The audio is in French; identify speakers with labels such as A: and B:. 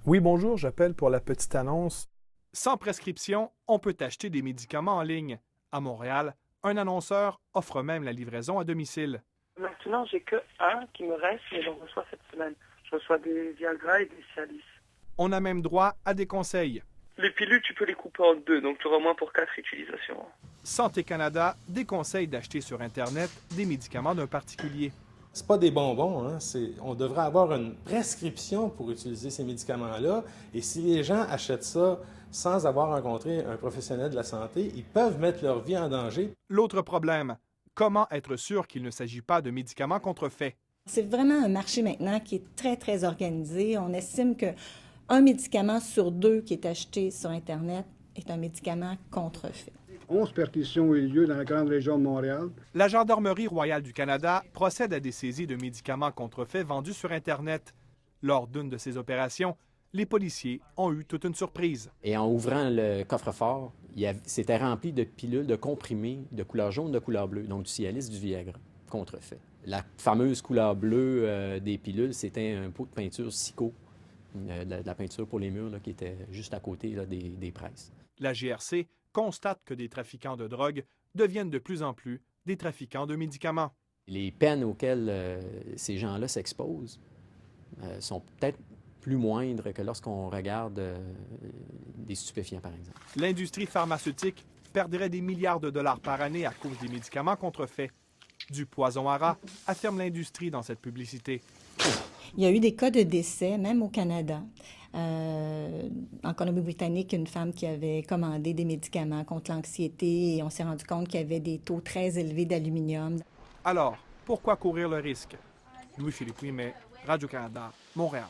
A: Oui, bonjour, j'appelle pour la petite annonce.
B: Sans prescription, on peut acheter des médicaments en ligne. À Montréal, un annonceur offre même la livraison à domicile.
C: Maintenant, j'ai que un qui me reste, mais j'en reçois cette semaine. Je reçois des Viagra et des Cialis.
B: On a même droit à des conseils.
C: Les pilules, tu peux les couper en deux, donc tu auras moins pour 4 utilisations.
B: Santé Canada déconseille d'acheter sur Internet des médicaments d'un particulier.
D: C'est pas des bonbons, hein? On devrait avoir une prescription pour utiliser ces médicaments-là. Et si les gens achètent ça sans avoir rencontré un professionnel de la santé, ils peuvent mettre leur vie en danger.
B: L'autre problème, comment être sûr qu'il ne s'agit pas de médicaments contrefaits?
E: C'est vraiment un marché maintenant qui est très, très organisé. On estime qu'un médicament sur deux qui est acheté sur Internet est un médicament contrefait.
F: 11 perquisitions ont eu lieu dans la grande région de Montréal.
B: La Gendarmerie royale du Canada procède à des saisies de médicaments contrefaits vendus sur Internet. Lors d'une de ces opérations, les policiers ont eu toute une surprise.
G: Et en ouvrant le coffre-fort, c'était rempli de pilules de comprimés de couleur jaune, de couleur bleue, donc du Cialis, du Viagra, contrefait. La fameuse couleur bleue des pilules, c'était un pot de peinture Sico, de la peinture pour les murs là, qui était juste à côté là, des presses.
B: La GRC constate que des trafiquants de drogue deviennent de plus en plus des trafiquants de médicaments.
G: Les peines auxquelles ces gens-là s'exposent sont peut-être plus moindres que lorsqu'on regarde des stupéfiants, par exemple.
B: L'industrie pharmaceutique perdrait des milliards de dollars par année à cause des médicaments contrefaits. Du poison à rats, affirme l'industrie dans cette publicité.
E: Il y a eu des cas de décès, même au Canada. En Colombie-Britannique, une femme qui avait commandé des médicaments contre l'anxiété et on s'est rendu compte qu'il y avait des taux très élevés d'aluminium.
B: Alors, pourquoi courir le risque? Louis-Philippe Ouimet, Radio-Canada, Montréal.